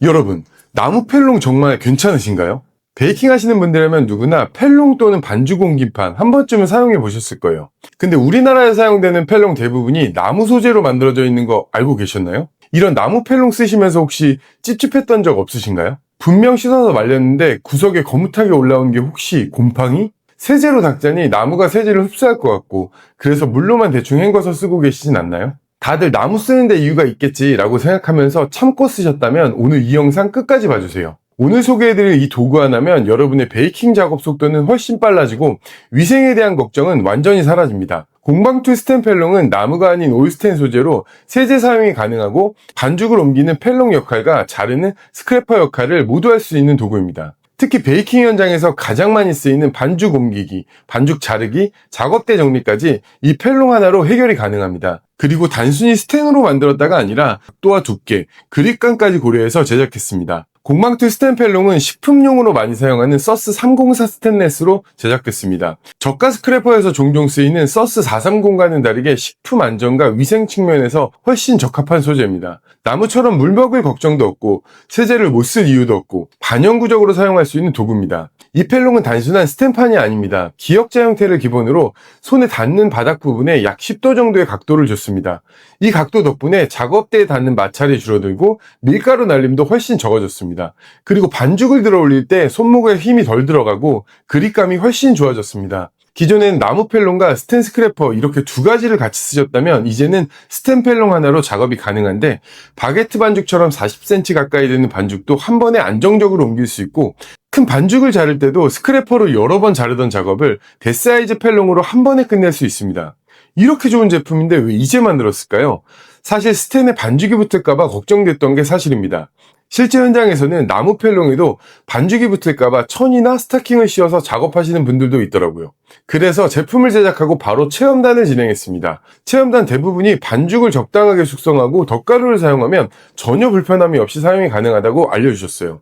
여러분, 나무 펠롱 정말 괜찮으신가요? 베이킹 하시는 분들이라면 누구나 펠롱 또는 반죽 옮김판 한 번쯤은 사용해 보셨을 거예요. 근데 우리나라에 사용되는 펠롱 대부분이 나무 소재로 만들어져 있는 거 알고 계셨나요? 이런 나무 펠롱 쓰시면서 혹시 찝찝했던 적 없으신가요? 분명 씻어서 말렸는데 구석에 거뭇하게 올라온 게 혹시 곰팡이? 세제로 닦자니 나무가 세제를 흡수할 것 같고 그래서 물로만 대충 헹궈서 쓰고 계시진 않나요? 다들 나무 쓰는데 이유가 있겠지라고 생각하면서 참고 쓰셨다면 오늘 이 영상 끝까지 봐주세요. 오늘 소개해드릴 이 도구 하나면 여러분의 베이킹 작업 속도는 훨씬 빨라지고 위생에 대한 걱정은 완전히 사라집니다. 공방툴 스텐 펠롱은 나무가 아닌 올스텐 소재로 세제 사용이 가능하고 반죽을 옮기는 펠롱 역할과 자르는 스크래퍼 역할을 모두 할 수 있는 도구입니다. 특히 베이킹 현장에서 가장 많이 쓰이는 반죽 옮기기, 반죽 자르기, 작업대 정리까지 이 펠롱 하나로 해결이 가능합니다. 그리고 단순히 스텐으로 만들었다가 아니라 각도와 두께, 그립감까지 고려해서 제작했습니다. 공방툴 스텐 펠롱은 식품용으로 많이 사용하는 서스 304 스테인레스로 제작됐습니다. 저가 스크래퍼에서 종종 쓰이는 서스 430과는 다르게 식품 안전과 위생 측면에서 훨씬 적합한 소재입니다. 나무처럼 물 먹을 걱정도 없고 세제를 못 쓸 이유도 없고 반영구적으로 사용할 수 있는 도구입니다. 이 펠롱은 단순한 스텐판이 아닙니다. 기역자 형태를 기본으로 손에 닿는 바닥 부분에 약 10도 정도의 각도를 줬습니다. 이 각도 덕분에 작업대에 닿는 마찰이 줄어들고 밀가루 날림도 훨씬 적어졌습니다. 그리고 반죽을 들어 올릴 때 손목에 힘이 덜 들어가고 그립감이 훨씬 좋아졌습니다. 기존에는 나무 펠롱과 스텐 스크래퍼 이렇게 두 가지를 같이 쓰셨다면 이제는 스텐 펠롱 하나로 작업이 가능한데 바게트 반죽처럼 40cm 가까이 되는 반죽도 한 번에 안정적으로 옮길 수 있고 큰 반죽을 자를 때도 스크래퍼로 여러 번 자르던 작업을 대사이즈 펠롱으로 한 번에 끝낼 수 있습니다. 이렇게 좋은 제품인데 왜 이제 만들었을까요? 사실 스텐에 반죽이 붙을까봐 걱정됐던 게 사실입니다. 실제 현장에서는 나무 펠롱에도 반죽이 붙을까봐 천이나 스타킹을 씌워서 작업하시는 분들도 있더라고요. 그래서 제품을 제작하고 바로 체험단을 진행했습니다. 체험단 대부분이 반죽을 적당하게 숙성하고 덧가루를 사용하면 전혀 불편함이 없이 사용이 가능하다고 알려주셨어요.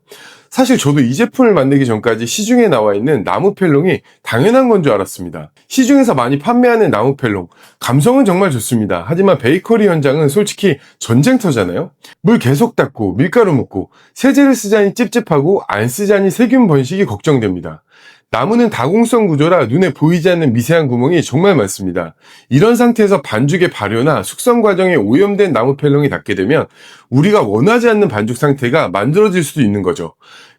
사실 저도 이 제품을 만들기 전까지 시중에 나와 있는 나무 펠롱이 당연한 건 줄 알았습니다. 시중에서 많이 판매하는 나무 펠롱, 감성은 정말 좋습니다. 하지만 베이커리 현장은 솔직히 전쟁터잖아요. 물 계속 닦고 밀가루 묻고 세제를 쓰자니 찝찝하고 안 쓰자니 세균 번식이 걱정됩니다. 나무는 다공성 구조라 눈에 보이지 않는 미세한 구멍이 정말 많습니다. 이런 상태에서 반죽의 발효나 숙성 과정에 오염된 나무 펠롱이 닿게 되면 우리가 원하지 않는 반죽 상태가 만들어질 수도 있는 거죠.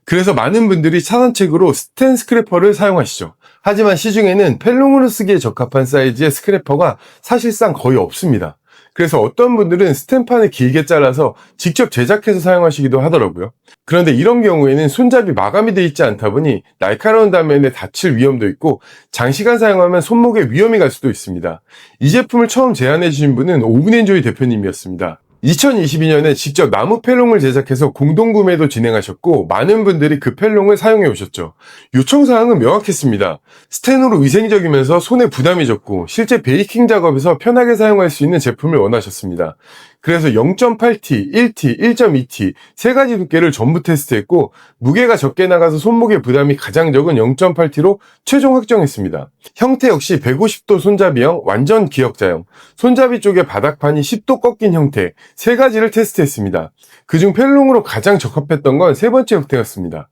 그래서 많은 분들이 차선책으로 스텐 스크래퍼를 사용하시죠. 하지만 시중에는 펠롱으로 쓰기에 적합한 사이즈의 스크래퍼가 사실상 거의 없습니다. 그래서 어떤 분들은 스텐판을 길게 잘라서 직접 제작해서 사용하시기도 하더라고요. 그런데 이런 경우에는 손잡이 마감이 되어 있지 않다 보니 날카로운 단면에 다칠 위험도 있고 장시간 사용하면 손목에 위험이 갈 수도 있습니다. 이 제품을 처음 제안해 주신 분은 오븐엔조이 대표님이었습니다. 2022년에 직접 나무 펠롱을 제작해서 공동구매도 진행하셨고 많은 분들이 그 펠롱을 사용해 오셨죠. 요청사항은 명확했습니다. 스텐으로 위생적이면서 손에 부담이 적고 실제 베이킹 작업에서 편하게 사용할 수 있는 제품을 원하셨습니다. 그래서 0.8T, 1T, 1.2T 세 가지 두께를 전부 테스트했고 무게가 적게 나가서 손목의 부담이 가장 적은 0.8T로 최종 확정했습니다. 형태 역시 150도 손잡이형, 완전 기역자형, 손잡이 쪽에 바닥판이 10도 꺾인 형태 세 가지를 테스트했습니다. 그중 펠롱으로 가장 적합했던 건 세 번째 형태였습니다.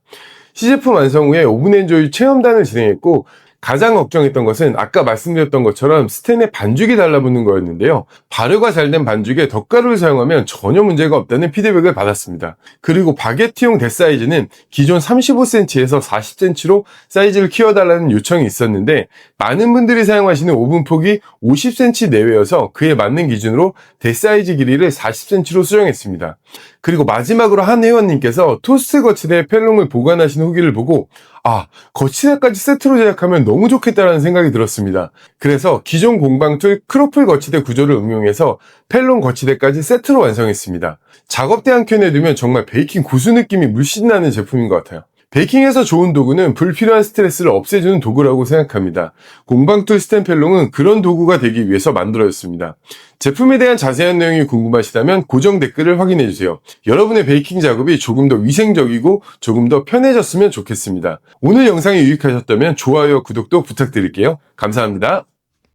시제품 완성 후에 오븐엔조이 체험단을 진행했고 가장 걱정했던 것은 아까 말씀드렸던 것처럼 스텐에 반죽이 달라붙는 거였는데요. 발효가 잘 된 반죽에 덧가루를 사용하면 전혀 문제가 없다는 피드백을 받았습니다. 그리고 바게트용 대사이즈는 기존 35cm에서 40cm로 사이즈를 키워달라는 요청이 있었는데 많은 분들이 사용하시는 오븐폭이 50cm 내외여서 그에 맞는 기준으로 대사이즈 길이를 40cm로 수정했습니다. 그리고 마지막으로 한 회원님께서 토스트 거치대에 펠롱을 보관하신 후기를 보고 거치대까지 세트로 제작하면 너무 좋겠다라는 생각이 들었습니다. 그래서 기존 공방툴 크로플 거치대 구조를 응용해서 펠롱 거치대까지 세트로 완성했습니다. 작업대 한 켠에 두면 정말 베이킹 고수 느낌이 물씬 나는 제품인 것 같아요. 베이킹에서 좋은 도구는 불필요한 스트레스를 없애주는 도구라고 생각합니다. 공방툴 스텐 펠롱은 그런 도구가 되기 위해서 만들어졌습니다. 제품에 대한 자세한 내용이 궁금하시다면 고정 댓글을 확인해주세요. 여러분의 베이킹 작업이 조금 더 위생적이고 조금 더 편해졌으면 좋겠습니다. 오늘 영상이 유익하셨다면 좋아요와 구독도 부탁드릴게요. 감사합니다.